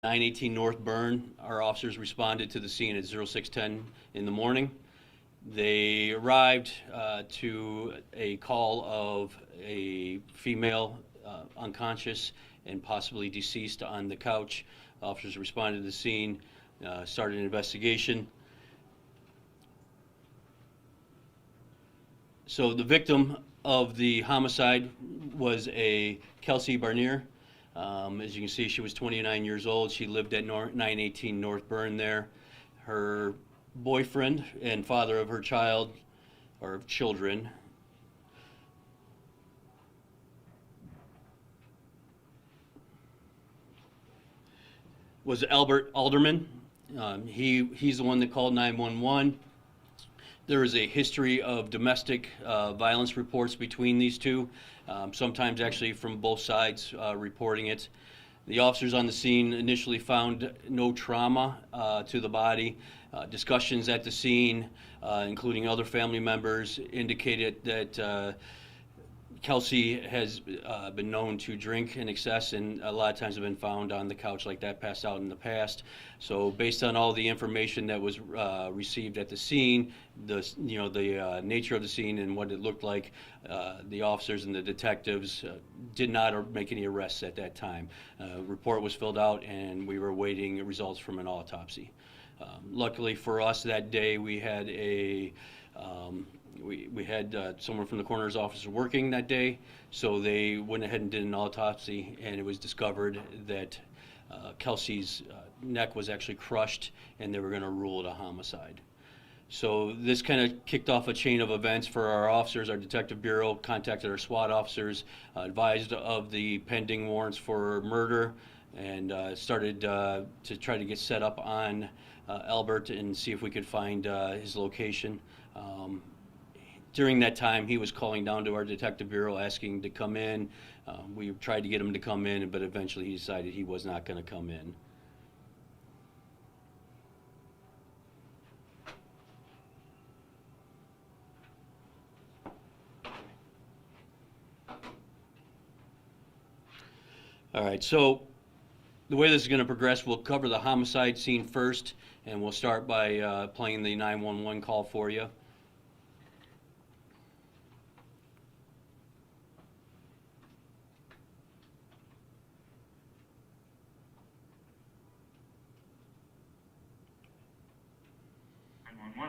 918 North Burn. Our officers responded to the scene at 0610 in the morning. They arrived to a call of a female unconscious and possibly deceased on the couch. Officers responded to the scene, started an investigation. So the victim of the homicide was a Kelsey Barnier. As you can see, she was 29 years old. She lived at 918 North Burn there. Her boyfriend and father of her child, or children, was Albert Alderman. He's the one that called 911. There is a history of domestic violence reports between these two, sometimes actually from both sides reporting it. The officers on the scene initially found no trauma to the body. Discussions at the scene, including other family members, indicated that Kelsey has been known to drink in excess, and a lot of times have been found on the couch like that, passed out in the past. So based on all the information that was received at the scene, the nature of the scene and what it looked like, the officers and the detectives did not make any arrests at that time. Report was filled out, and we were awaiting results from an autopsy. Luckily for us that day, we had we had someone from the coroner's office working that day, so they went ahead and did an autopsy, and it was discovered that Kelsey's neck was actually crushed, and they were going to rule it a homicide. So this kind of kicked off a chain of events for our officers. Our detective bureau contacted our SWAT officers, advised of the pending warrants for murder, and started to try to get set up on Albert and see if we could find his location. During that time, he was calling down to our detective bureau asking to come in. We tried to get him to come in, but eventually he decided he was not going to come in. All right, so the way this is going to progress, we'll cover the homicide scene first, and we'll start by playing the 911 call for you.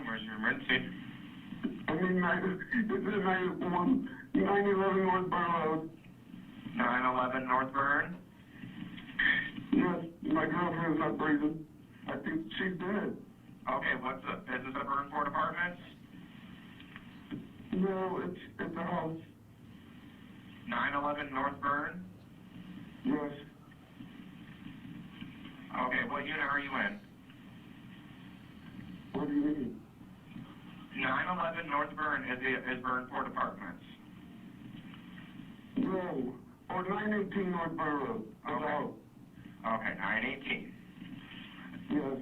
Where's your emergency? I mean, this is 911 North Burn Road. 911 North Burn? Yes, my girlfriend's not breathing. I think she's dead. Okay, is this a Burnport Apartments? No, it's a house. 911 North Burn? Yes. Okay, what unit are you in? What do you mean? 911 North Burn is Burnport Apartments. No. Or 918 North Burn Road. Okay. Okay, 918. Yes.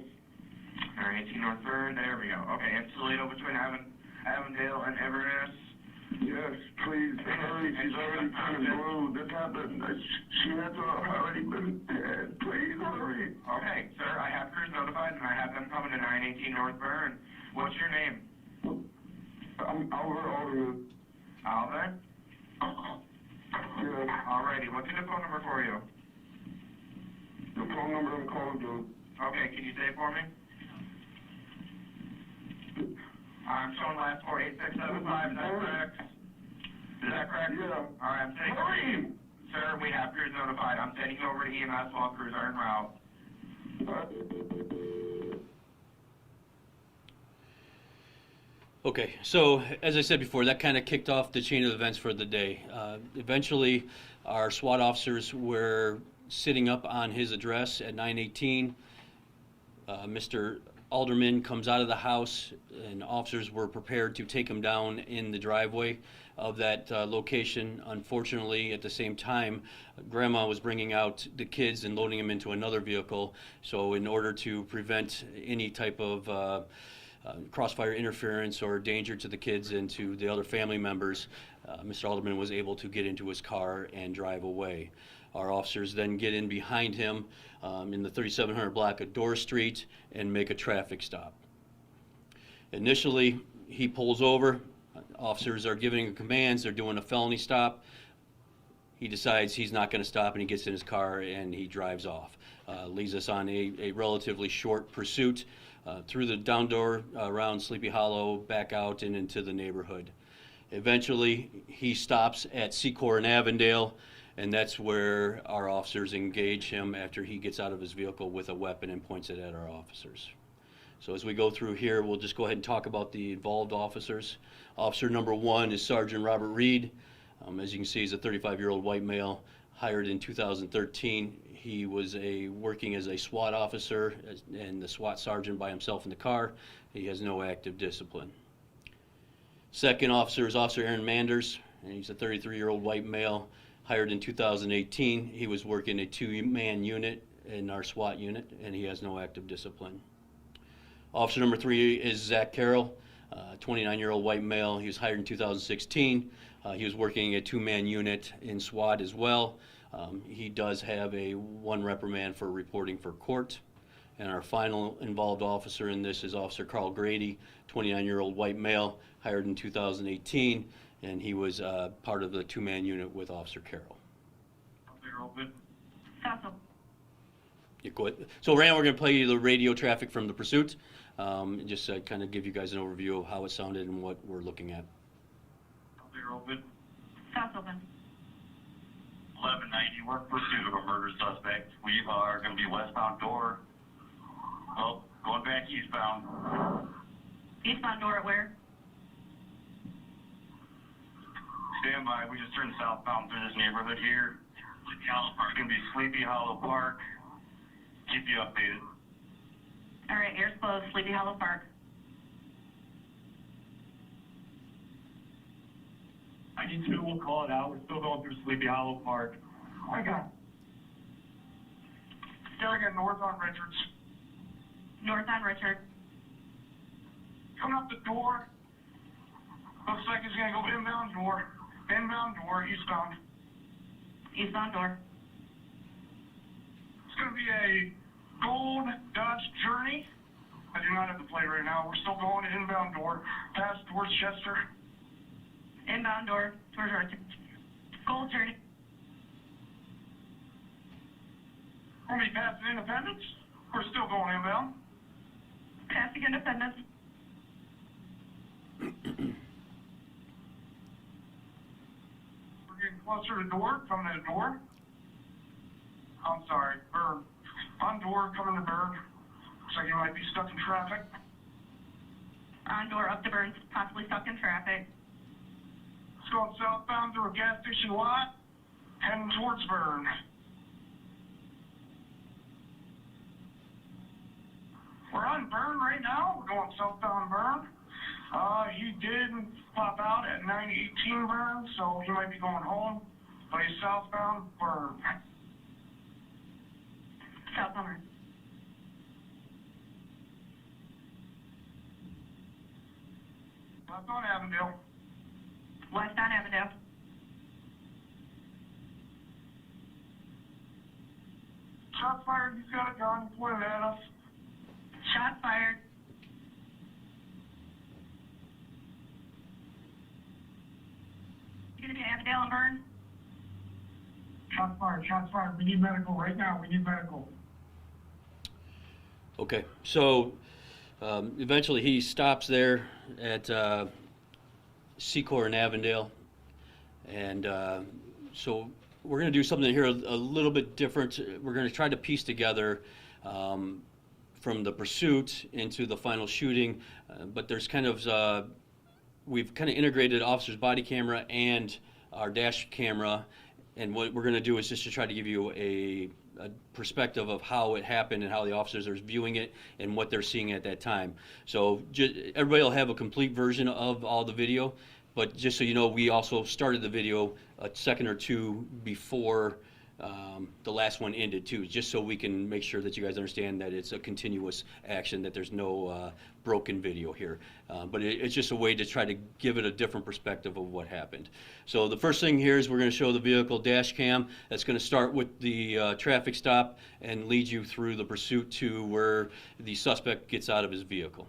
918 North Burn, there we go. Okay, in Toledo between Avondale and Inverness? Yes, please, hurry. She's already turning blue. This happened. She has already been dead. Please hurry. Okay, sir, I have crews notified and I have them coming to 918 North Burn. What's your name? I'm Albert Alderman. Albert? Yes. Alrighty, what's a good phone number for you? The phone number I'm calling to. Okay, can you say it for me? I'm showing last 48675, is that correct? Is that correct? Yeah. Alright, I'm sending over to you. Sir, we have crews notified. I'm sending you over to EMS while crews are en route. Okay, so as I said before, that kind of kicked off the chain of events for the day. Eventually, our SWAT officers were sitting up on his address at 918. Mr. Alderman comes out of the house, and officers were prepared to take him down in the driveway of that location. Unfortunately, at the same time, Grandma was bringing out the kids and loading them into another vehicle. So in order to prevent any type of crossfire interference or danger to the kids and to the other family members, Mr. Alderman was able to get into his car and drive away. Our officers then get in behind him in the 3700 block of Dorr Street and make a traffic stop. Initially, he pulls over. Officers are giving him commands. They're doing a felony stop. He decides he's not going to stop, and he gets in his car and he drives off. Leads us on a relatively short pursuit through the down door around Sleepy Hollow, back out and into the neighborhood. Eventually, he stops at Secor and Avondale, and that's where our officers engage him after he gets out of his vehicle with a weapon and points it at our officers. So as we go through here, we'll just go ahead and talk about the involved officers. Officer number 1 is Sergeant Robert Reed. As you can see, he's a 35-year-old white male, hired in 2013. He was working as a SWAT officer and the SWAT sergeant by himself in the car. He has no active discipline. Second officer is Officer Aaron Manders, and he's a 33-year-old white male, hired in 2018. He was working a 2-man unit in our SWAT unit, and he has no active discipline. Officer number 3 is Zach Carroll, 29-year-old white male. He was hired in 2016. He was working a 2-man unit in SWAT as well. He does have a 1 reprimand for reporting for court. And our final involved officer in this is Officer Carl Grady, 29-year-old white male, hired in 2018, and he was part of the 2-man unit with Officer Carroll. Clear, open. Council. You go ahead. So right now we're going to play you the radio traffic from the pursuit, and just kind of give you guys an overview of how it sounded and what we're looking at. Clear, open. Council open. 1190, we're in pursuit of a murder suspect. We are going to be westbound door. Oh, going back eastbound. Eastbound door at where? Stand by. We just turned southbound through this neighborhood here. Sleepy Hollow Park. It's going to be Sleepy Hollow Park. Keep you updated. All right, air's closed, Sleepy Hollow Park. I need to. We'll call it out. We're still going through Sleepy Hollow Park. I got. Still Still north on Richards. north on Richard. Coming up the door. Looks like it's going to go inbound door. Inbound door, eastbound. Eastbound door. It's going to be a gold Dodge Journey. I do not have the plate right now. We're still going to inbound door. Past towards Chester. Inbound door towards Richard. Gold Journey. We're going to be passing Independence. We're still going inbound. Passing Independence. We're getting closer to door. Coming to the door. I'm sorry. Burn. On door, coming to Burn. Looks like you might be stuck in traffic. On door up to Burns, possibly stuck in traffic. It's going southbound through a gas station lot, heading towards Burn. We're on Burn right now. We're going southbound Burn. He did pop out at 918 Burn, so he might be going home, but he's southbound Burn. Southbound. Left on Avondale. West on Avondale. Shots fired. He's got a gun pointed at us. Shots fired. You gonna do Avondale and Burn? Shots fired. Shots fired. We need medical right now. We need medical. Okay, so eventually he stops there at Secor and Avondale, and so we're going to do something here a little bit different. We're going to try to piece together from the pursuit into the final shooting, but there's kind of we've kind of integrated officer's body camera and our dash camera, and what we're going to do is just to try to give you a perspective of how it happened and how the officers are viewing it and what they're seeing at that time. So everybody will have a complete version of all the video, but just so you know, we also started the video a second or two before the last one ended too, just so we can make sure that you guys understand that it's a continuous action, that there's no broken video here. But it's just a way to try to give it a different perspective of what happened. So the first thing here is we're going to show the vehicle dash cam. That's going to start with the traffic stop and lead you through the pursuit to where the suspect gets out of his vehicle.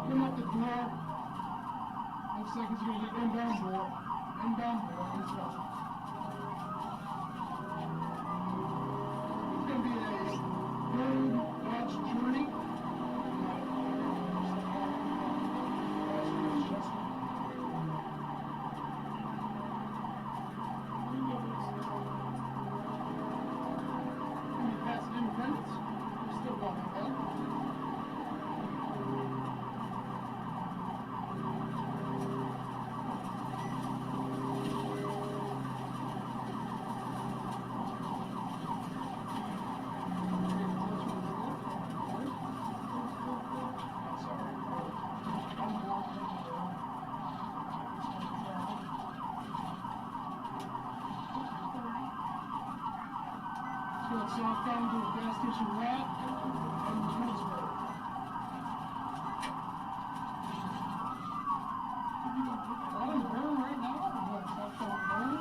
Open up the door. Looks like it's going to be inbound door. Inbound door. It's going to be a road Dodge Journey. Past Independence. We're still walking down. Southbound to a gas station lot and transfer. On the burn right now, we're going southbound burn.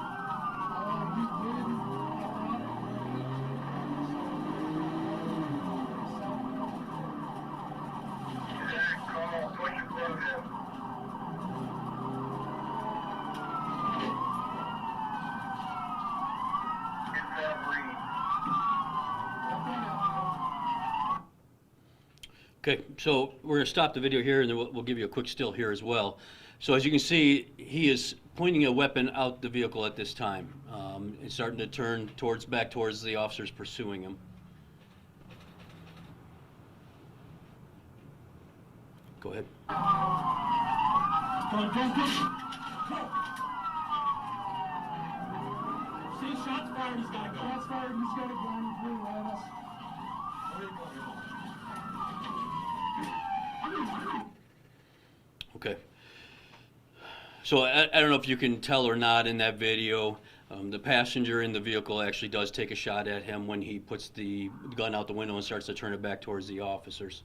He did Call, push your close in. Okay, so we're going to stop the video here, and then we'll give you a quick still here as well. So as you can see, he is pointing a weapon out the vehicle at this time. It's starting to turn back towards the officers pursuing him. Go ahead. See, shots fired, he's got to go. Shots fired, he's got to go. He's blue at us. Where are you going? Okay. So I don't know if you can tell or not in that video, the passenger in the vehicle actually does take a shot at him when he puts the gun out the window and starts to turn it back towards the officers.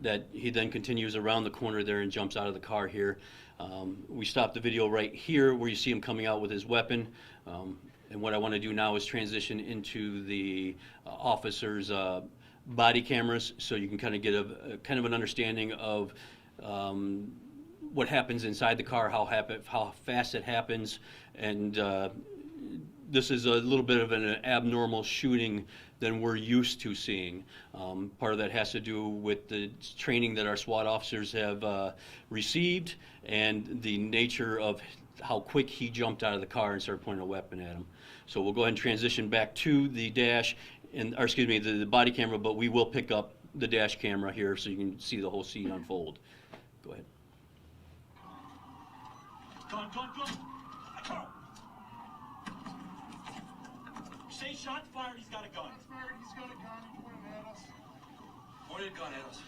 That he then continues around the corner there and jumps out of the car here. We stopped the video right here where you see him coming out with his weapon. And what I want to do now is transition into the officers' body cameras, so you can kind of get a kind of an understanding of what happens inside the car, how fast it happens, and this is a little bit of an abnormal shooting than we're used to seeing. Part of that has to do with the training that our SWAT officers have received and the nature of how quick he jumped out of the car and started pointing a weapon at him. So we'll go ahead and transition back to the dash, or excuse me, the body camera, but we will pick up the dash camera here so you can see the whole scene unfold. Go ahead. Gun. Say shots fired, he's got a gun. Shots fired, he's got a gun, he pointed at us. Pointed a gun at us.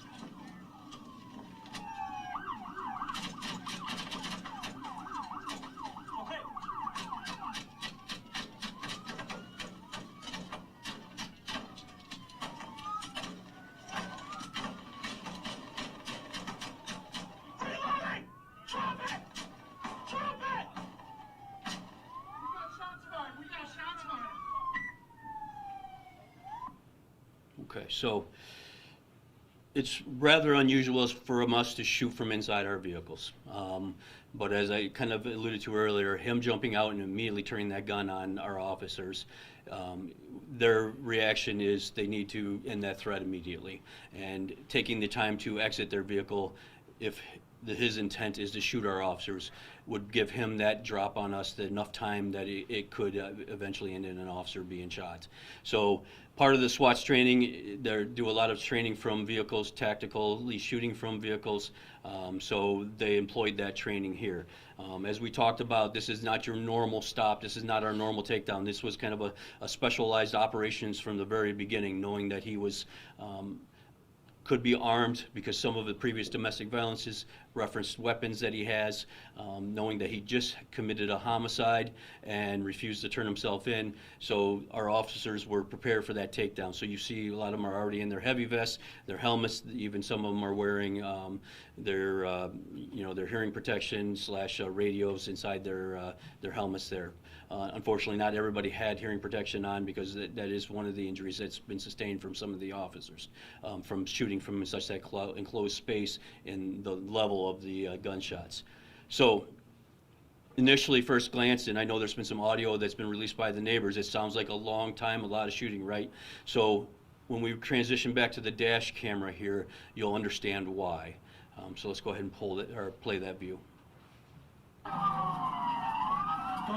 Okay. Reloading! Drop it! Drop it! We got shots fired. Okay, so it's rather unusual for us to shoot from inside our vehicles. But as I kind of alluded to earlier, him jumping out and immediately turning that gun on our officers, their reaction is they need to end that threat immediately. And taking the time to exit their vehicle, if his intent is to shoot our officers, would give him that drop on us, enough time that it could eventually end in an officer being shot. So part of the SWAT's training, they do a lot of training from vehicles, tactically shooting from vehicles, so they employed that training here. As we talked about, this is not your normal stop, this is not our normal takedown. This was kind of a specialized operations from the very beginning, knowing that he was could be armed because some of the previous domestic violences referenced weapons that he has, knowing that he just committed a homicide and refused to turn himself in. So our officers were prepared for that takedown. So you see a lot of them are already in their heavy vests, their helmets, even some of them are wearing their hearing protection / radios inside their helmets there. Unfortunately, not everybody had hearing protection on because that is one of the injuries that's been sustained from some of the officers from shooting from such that enclosed space in the level of the gunshots. So initially, first glance, and I know there's been some audio that's been released by the neighbors, it sounds like a long time, a lot of shooting, right? So when we transition back to the dash camera here, you'll understand why. So let's go ahead and play that view. Go.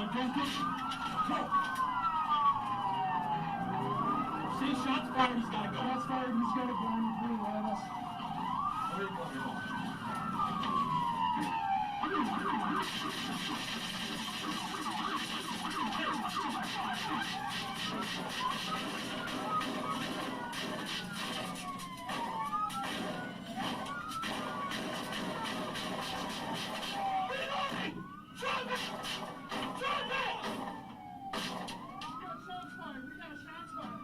Say shots fired, he's got a gun. Shots fired, he's got a gun, he pointed at us. Where are you going? Reloading! Drop it! Drop it! We got shots fired.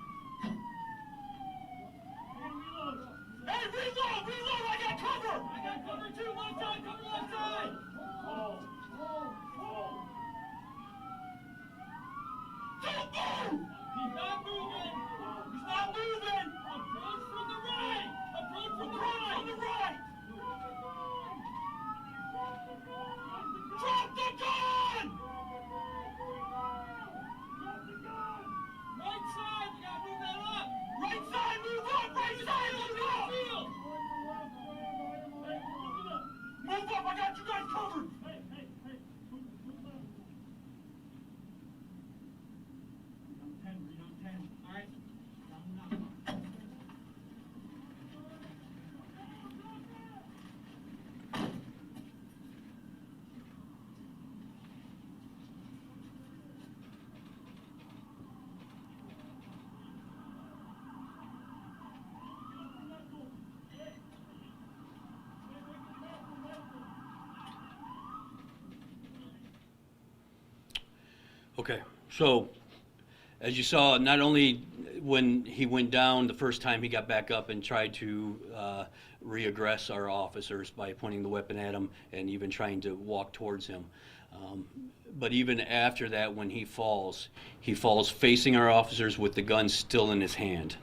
Hey, reload! I got cover! I got cover too, left side, cover left side! Don't move! He's not moving! He's not moving! Approach from the right! Approach from the right! On the right! Drop the gun! Right side, you gotta move that up! Right side, move up! Right side, move up! Field! Move up! I got you guys covered! Okay, so as you saw, not only when he went down the first time, he got back up and tried to re-aggress our officers by pointing the weapon at him and even trying to walk towards him. But even after that, when he falls facing our officers with the gun still in his hand.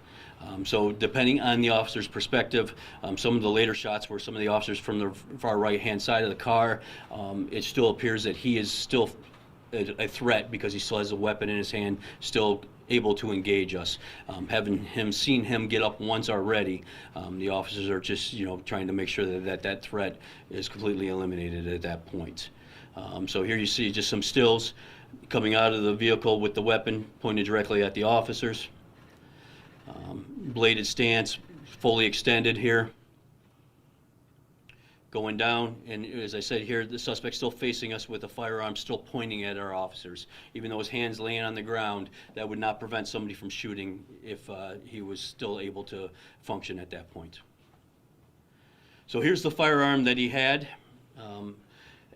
So depending on the officer's perspective, some of the later shots were some of the officers from the far right-hand side of the car. It still appears that he is still a threat because he still has a weapon in his hand, still able to engage us. Having seen him get up once already, the officers are just, trying to make sure that threat is completely eliminated at that point. So here you see just some stills coming out of the vehicle with the weapon pointed directly at the officers. Bladed stance, fully extended here. Going down, and as I said here, the suspect's still facing us with a firearm, still pointing at our officers. Even though his hand's laying on the ground, that would not prevent somebody from shooting if he was still able to function at that point. So here's the firearm that he had.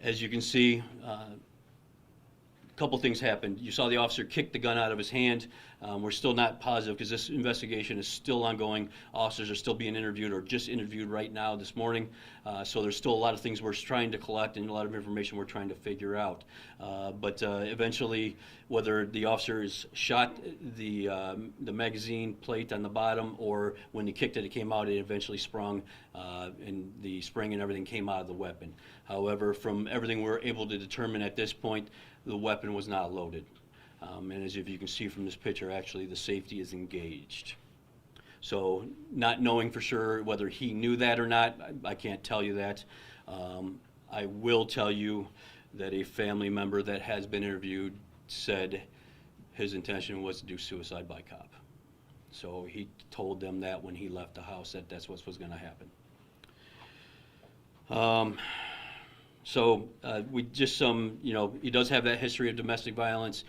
As you can see, a couple things happened. You saw the officer kick the gun out of his hand. We're still not positive because this investigation is still ongoing. Officers are still being interviewed or just interviewed right now this morning. So there's still a lot of things we're trying to collect and a lot of information we're trying to figure out. But eventually, whether the officers shot the magazine plate on the bottom or when he kicked it, it came out, it eventually sprung and the spring and everything came out of the weapon. However, from everything we're able to determine at this point, the weapon was not loaded. And as if you can see from this picture, actually the safety is engaged. So not knowing for sure whether he knew that or not, I can't tell you that. I will tell you that a family member that has been interviewed said his intention was to do suicide by cop. So he told them that when he left the house that that's what was going to happen. So we just he does have that history of domestic violence.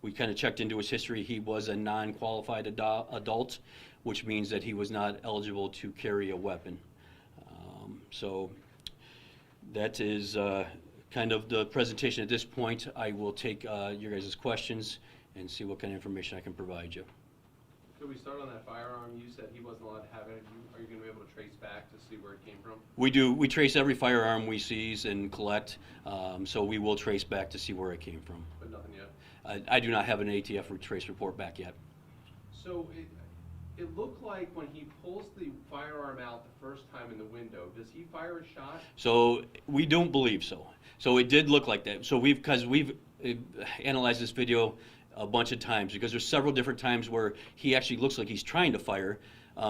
We kind of checked into his history. He was a non-qualified adult, which means that he was not eligible to carry a weapon. So that is kind of the presentation at this point. I will take your guys' questions and see what kind of information I can provide you. Could we start on that firearm? You said he wasn't allowed to have it. Are you going to be able to trace back to see where it came from? We do. We trace every firearm we seize and collect, so we will trace back to see where it came from. But nothing yet? I do not have an ATF trace report back yet. So it looked like when he pulls the firearm out the first time in the window, does he fire a shot? So we don't believe so. So it did look like that. So we've analyzed this video a bunch of times because there's several different times where he actually looks like he's trying to fire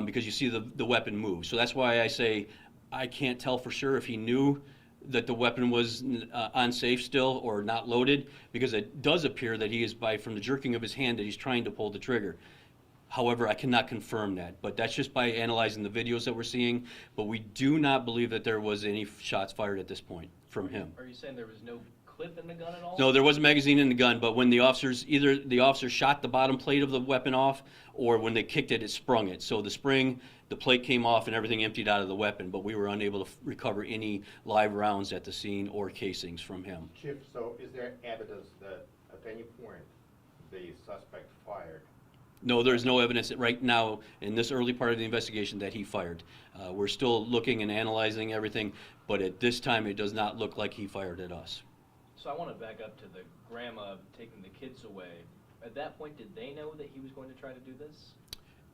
because you see the weapon move. So that's why I say I can't tell for sure if he knew that the weapon was unsafe still or not loaded, because it does appear that he is, from the jerking of his hand, that he's trying to pull the trigger. However, I cannot confirm that, but that's just by analyzing the videos that we're seeing. But we do not believe that there was any shots fired at this point from him. Are you saying there was no clip in the gun at all? No, there was a magazine in the gun, but when the officers, either the officer shot the bottom plate of the weapon off, or when they kicked it, it sprung it. So the plate came off and everything emptied out of the weapon, but we were unable to recover any live rounds at the scene or casings from him. Chief, so is there evidence that at any point the suspect fired? No, there's no evidence that right now, in this early part of the investigation, that he fired. We're still looking and analyzing everything, but at this time, it does not look like he fired at us. So I want to back up to the grandma taking the kids away. At that point, did they know that he was going to try to do this?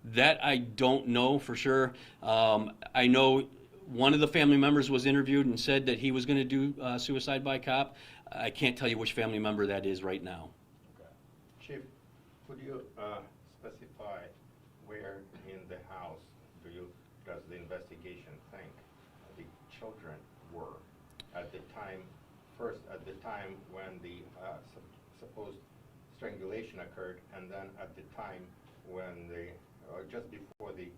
That I don't know for sure. I know one of the family members was interviewed and said that he was going to do suicide by cop. I can't tell you which family member that is right now. Okay. Chief, could you specify where in the house does the investigation think the children were at the time, first at the time when the supposed strangulation occurred, and then at the time when just before the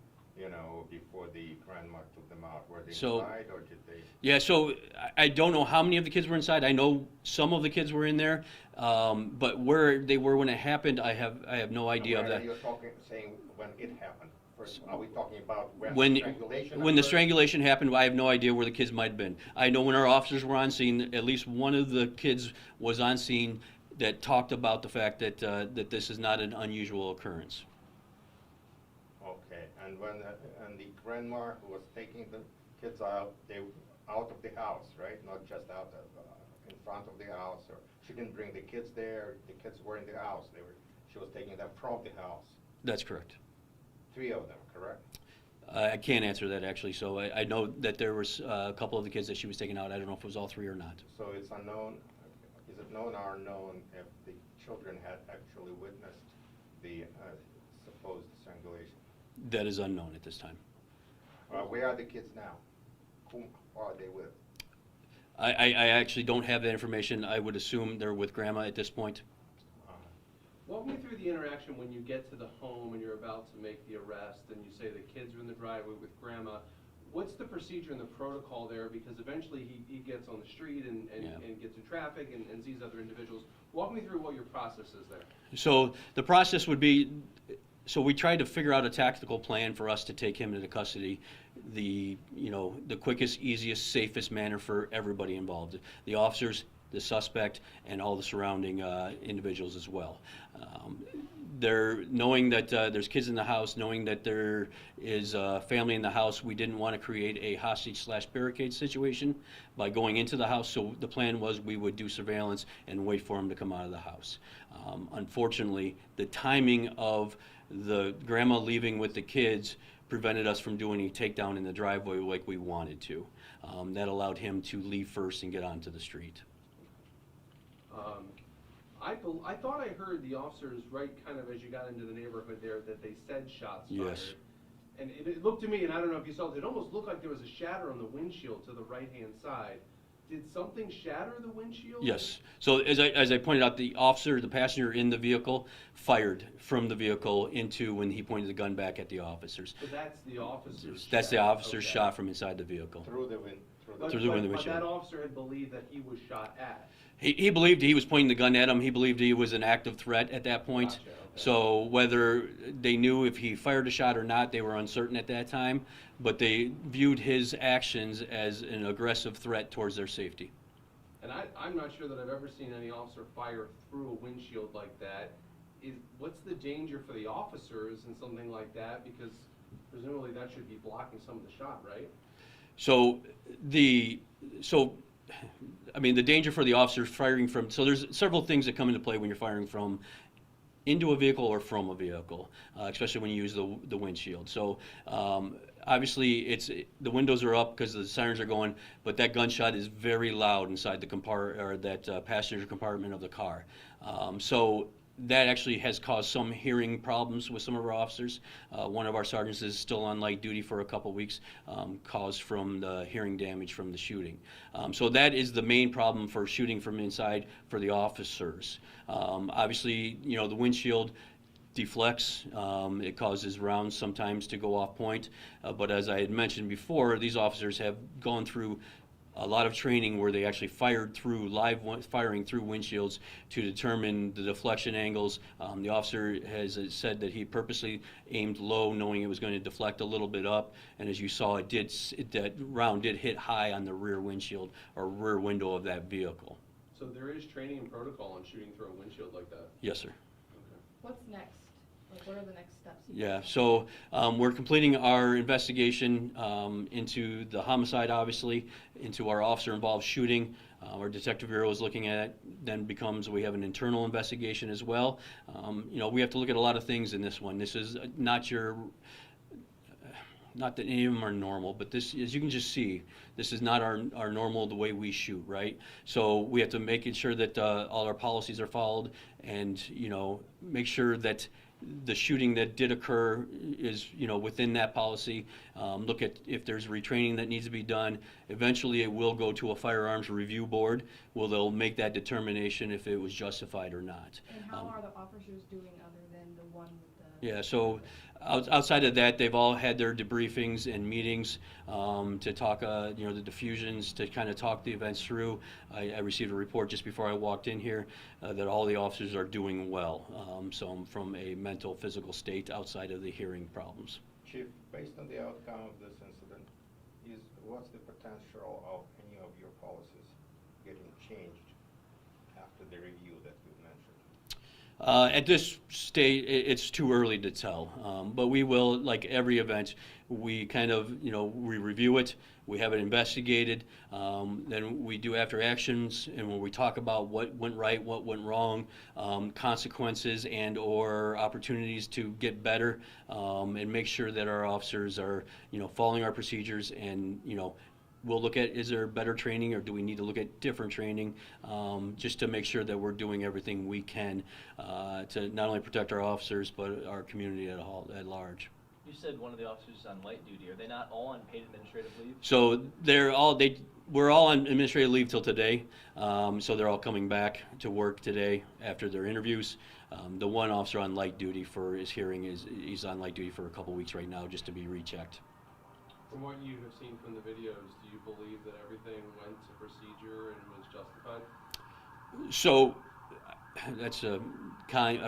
grandma took them out? Were they inside, or did they? Yeah, so I don't know how many of the kids were inside. I know some of the kids were in there, but where they were when it happened, I have no idea of that. You're saying when it happened. First, are we talking about when the strangulation when the occurred? strangulation happened? I have no idea where the kids might have been. I know when our officers were on scene, at least one of the kids was on scene that talked about the fact that that this is not an unusual occurrence. Okay, and when the grandma who was taking the kids out, they out of the house, right? Not just out in front of the house, or she didn't bring the kids there. The kids were in the house. She was taking them from the house. That's correct. 3 of them, correct? I can't answer that actually. So I know that there was a couple of the kids that she was taking out. I don't know if it was all 3 or not. So it's unknown is it known or unknown if the children had actually witnessed the supposed strangulation? That is unknown at this time. Where are the kids now? Whom are they with? I actually don't have that information. I would assume they're with grandma at this point. Walk me through the interaction when you get to the home and you're about to make the arrest and you say the kids are in the driveway with grandma. What's the procedure and the protocol there? Because eventually he gets on the street and gets in traffic and sees other individuals. Walk me through what your process is there. So the process would be, so we tried to figure out a tactical plan for us to take him into custody, the quickest, easiest, safest manner for everybody involved, the officers, the suspect, and all the surrounding individuals as well. Knowing that there's kids in the house, knowing that there is family in the house, we didn't want to create a hostage/barricade situation by going into the house, so the plan was we would do surveillance and wait for him to come out of the house. Unfortunately, the timing of the grandma leaving with the kids prevented us from doing a takedown in the driveway like we wanted to. That allowed him to leave first and get onto the street. I thought I heard the officers right kind of as you got into the neighborhood there that they said shots fired. Yes. And it looked to me, and I don't know if you saw it, it almost looked like there was a shatter on the windshield to the right-hand side. Did something shatter the windshield? Yes. So as I pointed out, the officer, the passenger in the vehicle, fired from the vehicle into when he pointed the gun back at the officers. So that's the officer's That's the shot. officer's shot from inside the vehicle. Through the window. But that officer had believed that he was shot at. He believed he was pointing the gun at him. He believed he was an active threat at that point. Gotcha, okay. So whether they knew if he fired a shot or not, they were uncertain at that time. But they viewed his actions as an aggressive threat towards their safety. And I'm not sure that I've ever seen any officer fire through a windshield like that. What's the danger for the officers in something like that? Because presumably that should be blocking some of the shot, right? The danger for the officers firing from, so there's several things that come into play when you're firing from into a vehicle or from a vehicle, especially when you use the windshield. So obviously the windows are up because the sirens are going, but that gunshot is very loud inside the passenger compartment of the car. So that actually has caused some hearing problems with some of our officers. One of our sergeants is still on light duty for a couple weeks, caused from the hearing damage from the shooting. So that is the main problem for shooting from inside for the officers. Obviously, the windshield deflects. It causes rounds sometimes to go off point. But as I had mentioned before, these officers have gone through a lot of training where they actually firing through windshields to determine the deflection angles. The officer has said that he purposely aimed low, knowing it was going to deflect a little bit up. And as you saw, that round did hit high on the rear windshield or rear window of that vehicle. So there is training and protocol on shooting through a windshield like that? Yes, sir. Okay. What's next? Like, what are the next steps? Yeah, so we're completing our investigation into the homicide, obviously, into our officer-involved shooting. Our detective bureau is looking at it. Then we have an internal investigation as well. We have to look at a lot of things in this one. This is not that any of them are normal, but this, as you can just see, this is not our normal, the way we shoot, right? So we have to make sure that all our policies are followed and, make sure that the shooting that did occur is, within that policy. Look at if there's retraining that needs to be done. Eventually, it will go to a firearms review board, where they'll make that determination if it was justified or not. And how are the officers doing other than the one with the... Yeah, so outside of that, they've all had their debriefings and meetings to talk, the diffusions, to kind of talk the events through. I received a report just before I walked in here that all the officers are doing well, so from a mental, physical state outside of the hearing problems. Chief, based on the outcome of this incident, what's the potential of any of your policies getting changed after the review that you mentioned? At this stage, it's too early to tell, but we will, like every event, we kind of, we review it, we have it investigated, then we do after actions, and when we talk about what went right, what went wrong, consequences and or opportunities to get better, and make sure that our officers are, following our procedures and, we'll look at, is there better training or do we need to look at different training, just to make sure that we're doing everything we can to not only protect our officers, but our community at large. You said one of the officers is on light duty. Are they not all on paid administrative leave? So we're all on administrative leave till today, so they're all coming back to work today after their interviews. The one officer on light duty for his hearing he's on light duty for a couple weeks right now just to be rechecked. From what you have seen from the videos, do you believe that everything went to procedure and was justified? So that's a kind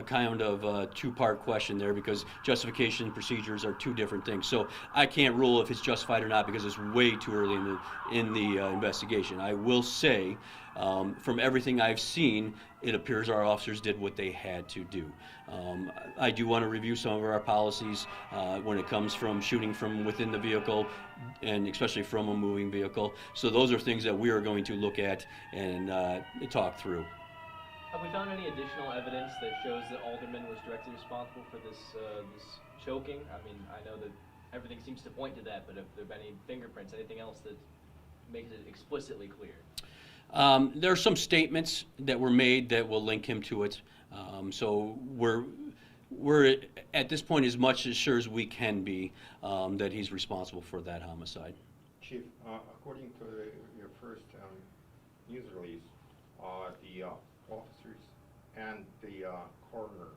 of two-part question there, because justification and procedures are two different things. So I can't rule if it's justified or not because it's way too early in the investigation. I will say, from everything I've seen, it appears our officers did what they had to do. I do want to review some of our policies when it comes from shooting from within the vehicle, and especially from a moving vehicle. So those are things that we are going to look at and talk through. Have we found any additional evidence that shows that Alderman was directly responsible for this choking? I mean, I know that everything seems to point to that, but have there been any fingerprints, anything else that makes it explicitly clear? There are some statements that were made that will link him to it. So we're at this point as much as sure as we can be that he's responsible for that homicide. Chief, according to your first news release, the officers and the coroner,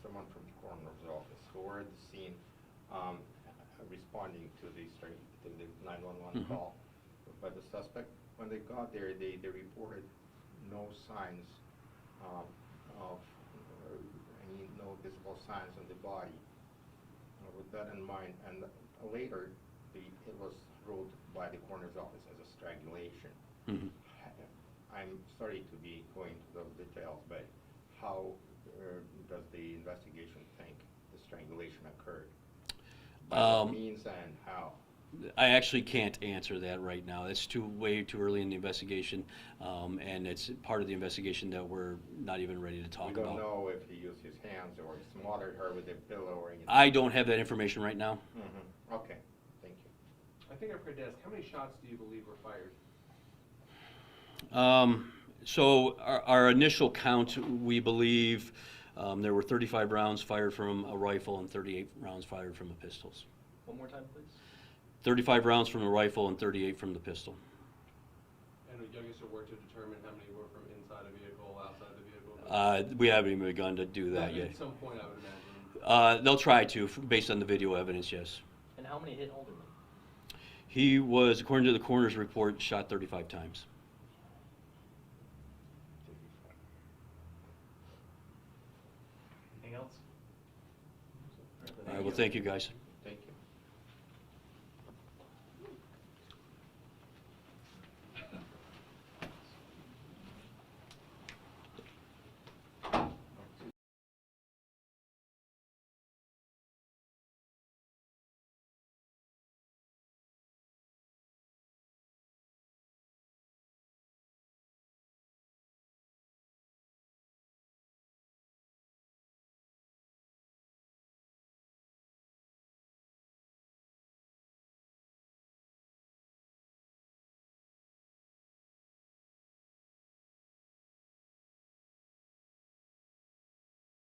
someone from the coroner's office who were at the scene responding to the 911 call by the suspect, when they got there, they reported no signs of no visible signs on the body. With that in mind, and later it was ruled by the coroner's office as a strangulation. I'm sorry to be going to those details, but how does the investigation think the strangulation occurred? By what means and how? I actually can't answer that right now. It's way too early in the investigation, and it's part of the investigation that we're not even ready to talk about. We don't know if he used his hands or he smothered her with a pillow or anything. I don't have that information right now. Okay, thank you. I think I forgot to ask, how many shots do you believe were fired? So our initial count, we believe there were 35 rounds fired from a rifle and 38 rounds fired from the pistols. One more time, please. 35 rounds from the rifle and 38 from the pistol. And I guess it worked to determine how many were from inside a vehicle, outside the vehicle? We haven't even begun to do that yet. At some point, I would imagine. They'll try to, based on the video evidence, yes. And how many hit Alderman? He was, according to the coroner's report, shot 35 times. Anything else? All right, well, thank you, guys.